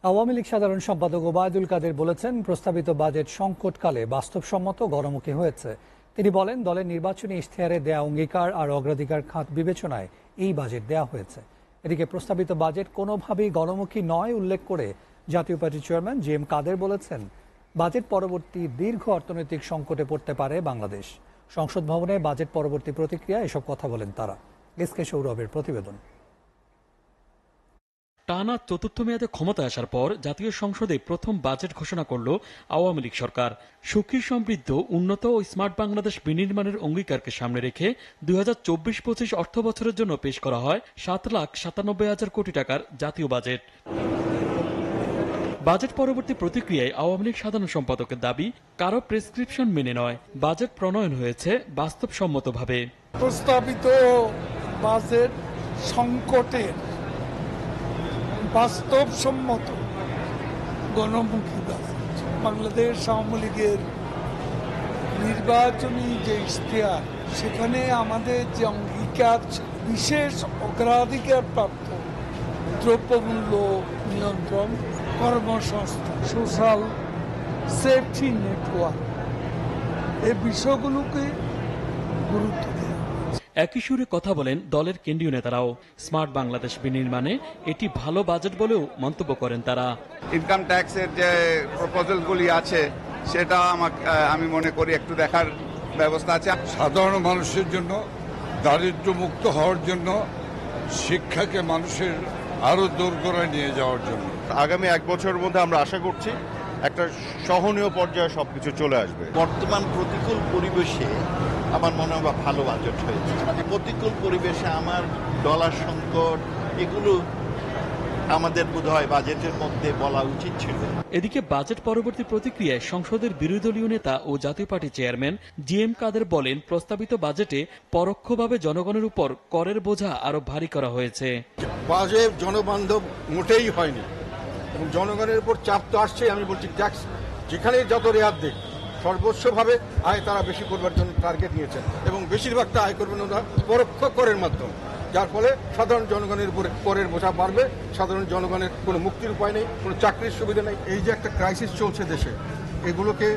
আওয়ামী লীগ সাধারণ সম্পাদক ওবায়দুল কাদের বলেছেন, প্রস্তাবিত বাজেট সংকটকালে বাস্তবসম্মত গণমুখী হয়েছে। তিনি বলেন, দলের নির্বাচনী ইশতেহারে দেয়া অঙ্গীকার আর অগ্রাধিকার খাত বিবেচনায় এই বাজেট দেয়া হয়েছে। এদিকে প্রস্তাবিত বাজেট কোনোভাবেই গণমুখী নয় উল্লেখ করে জাতীয় পার্টির চেয়ারম্যান জি এম কাদের বলেছেন, বাজেট পরবর্তী দীর্ঘ অর্থনৈতিক সংকটে পড়তে পারে বাংলাদেশ। সংসদ ভবনে বাজেট পরবর্তী প্রতিক্রিয়া এসব কথা বলেন তারা। এস কে সৌরভের প্রতিবেদন। টানা চতুর্থ মেয়াদে ক্ষমতায় আসার পর জাতীয় সংসদে প্রথম বাজেট ঘোষণা করল আওয়ামী লীগ সরকার। সুখী সমৃদ্ধ উন্নত ও স্মার্ট বাংলাদেশ বিনির্মাণের অঙ্গীকারকে সামনে রেখে 2024-25 অর্থ বছরের জন্য পেশ করা হয় 7,97,000 কোটি টাকার জাতীয় বাজেট। বাজেট পরবর্তী প্রতিক্রিয়ায় আওয়ামী লীগ সাধারণ সম্পাদকের দাবি, কারো প্রেসক্রিপশন মেনে নয়, বাজেট প্রণয়ন হয়েছে বাস্তবসম্মতভাবে। প্রস্তাবিত বাজেট সংকটের বাস্তবসম্মত গণমুখী বাজেট। বাংলাদেশ আওয়ামী লীগের নির্বাচনী যে ইশতেহার, সেখানে আমাদের যে অঙ্গীকার, বিশেষ অগ্রাধিকার প্রাপ্ত দ্রব্যমূল্য নিয়ন্ত্রণ, কর্মসংস্থান, সোশ্যাল সেফটি নেটওয়ার্ক, এই বিষয়গুলোকে গুরুত্ব দেওয়া। একই সুরে কথা বলেন দলের কেন্দ্রীয় নেতারাও। স্মার্ট বাংলাদেশ বিনির্মাণে এটি ভালো বাজেট বলেও মন্তব্য করেন তারা। ইনকাম ট্যাক্সের যে প্রপোজালগুলি আছে, সেটা আমি মনে করি একটু দেখার ব্যবস্থা আছে। সাধারণ মানুষের জন্য, দারিদ্র্য মুক্ত হওয়ার জন্য, শিক্ষাকে মানুষের আরো দোরগোড়ায় নিয়ে যাওয়ার জন্য আগামী এক বছরের মধ্যে আমরা আশা করছি একটা সহনীয় পর্যায়ে সবকিছু চলে আসবে। বর্তমান প্রতিকূল পরিবেশে আমার মনে হয় ভালো বাজেট হয়েছে। প্রতিকূল পরিবেশে আমার ডলার সংকট, এগুলো আমাদের বোধহয় বাজেটের মধ্যে বলা উচিত ছিল। এদিকে বাজেট পরবর্তী প্রতিক্রিয়ায় সংসদের বিরোধী দলীয় নেতা ও জাতীয় পার্টি চেয়ারম্যান জি এম কাদের বলেন, প্রস্তাবিত বাজেটে পরোক্ষভাবে জনগণের উপর করের বোঝা আরো ভারী করা হয়েছে। বাজেট জনবান্ধব মোটেই হয়নি এবং জনগণের উপর চাপ তো আসছে। আমি বলছি, ট্যাক্স যেখানে যত রেয়াত দেখ, সর্বস্বভাবে আয় তারা বেশি করবার জন্য টার্গেট নিয়েছেন এবং বেশিরভাগটা আয় করবেন ওরা পরোক্ষ করের মাধ্যমে, যার ফলে সাধারণ জনগণের উপরে করের বোঝা বাড়বে। সাধারণ জনগণের কোনো মুক্তির উপায় নেই, কোনো চাকরির সুবিধা নেই। এই যে একটা ক্রাইসিস চলছে দেশে, এগুলোকে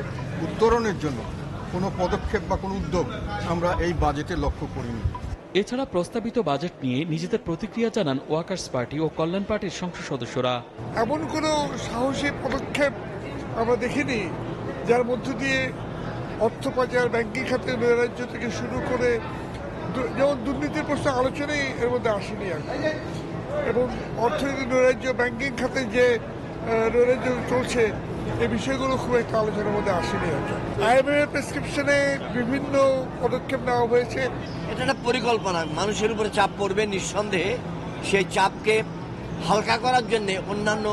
উত্তরণের জন্য কোনো পদক্ষেপ বা কোনো উদ্যোগ আমরা এই বাজেটে লক্ষ্য করিনি। এছাড়া প্রস্তাবিত বাজেট নিয়ে নিজেদের প্রতিক্রিয়া জানান ওয়ার্কার্স পার্টি ও কল্যাণ পার্টির সংসদ সদস্যরা। এমন কোনো সাহসী পদক্ষেপ আমরা দেখিনি যার মধ্য দিয়ে অর্থ পাচার, ব্যাংকিং খাতের নৈরাজ্য থেকে শুরু করে, যেমন দুর্নীতির প্রশ্ন আলোচনাই এর মধ্যে আসেনি এবং অর্থনীতি নৈরাজ্য, ব্যাংকিং খাতে যে নৈরাজ্য চলছে, এই বিষয়গুলো খুব একটা আলোচনার মধ্যে আসেনি। আইএমএফ প্রেসক্রিপশনে বিভিন্ন পদক্ষেপ নেওয়া হয়েছে। এটা একটা পরিকল্পনা, মানুষের উপরে চাপ পড়বে নিঃসন্দেহে। সেই চাপকে হালকা করার জন্য অন্যান্য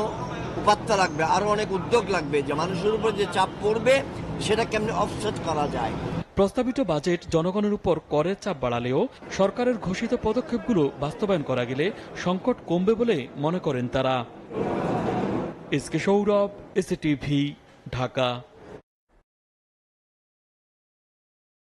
উপাত্ত লাগবে, আরো অনেক উদ্যোগ লাগবে, যে মানুষের উপর যে চাপ পড়বে সেটা কেমনে অফসেট করা যায়। প্রস্তাবিত বাজেট জনগণের উপর করের চাপ বাড়ালেও সরকারের ঘোষিত পদক্ষেপগুলো বাস্তবায়ন করা গেলে সংকট কমবে বলে মনে করেন তারা। S K Sourav, SATV, Dhaka.